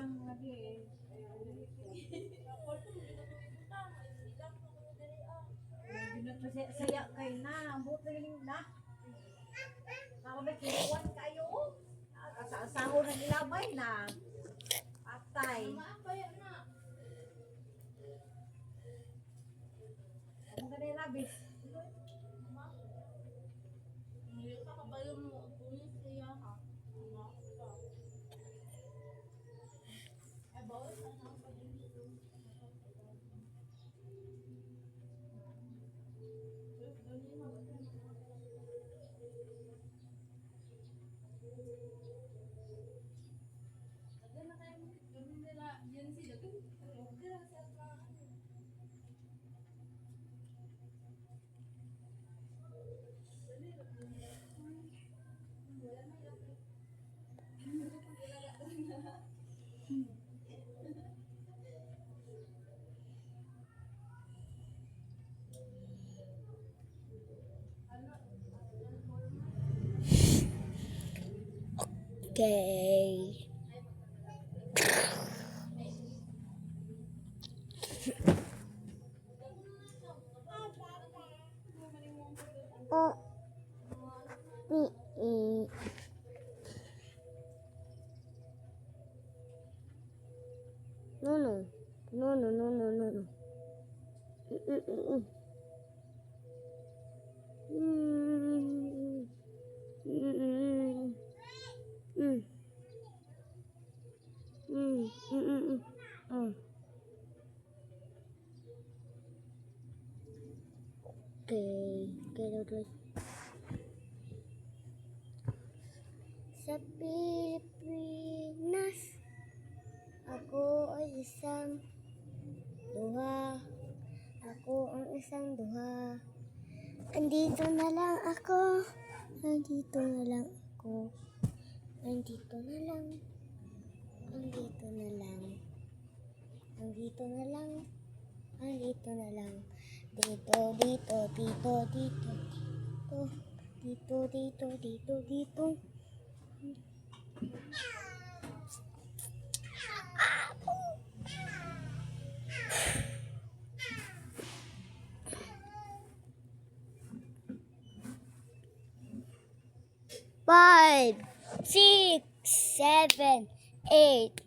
lang lagi eh. Saya kay na, buti na. Nakabay kinuwan kayo. Asaho na nilabay na. Patay. Ang ganyan labis. Hindi ka kabayo mo. Punis siya ha. Ay, bawal ka na pa din dito. Okay. Oh. No, no. No, no, no, no, no, no. Okay, okay. Sa Pilipinas, ako ay isang duha. Ako ang isang duha. Andito na lang ako. Andito na lang ako. Andito na lang. Andito na lang. Andito na lang. Andito na lang. Dito, dito, dito, dito, dito. Dito, dito, dito, dito. Five, 6, 7, 8.